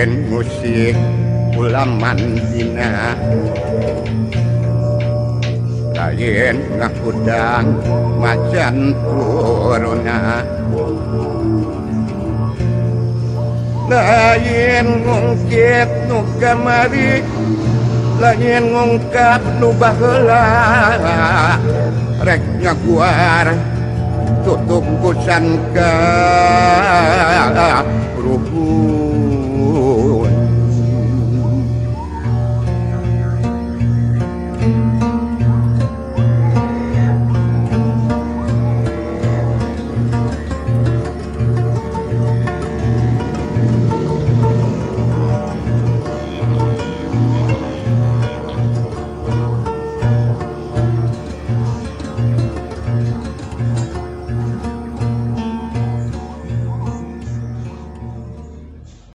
musik ulamandina lain ngakudang macan corona lain ngungkit nu kamari lain ngungkap nu baheula rek ngaguar tutup kusan ka ruhu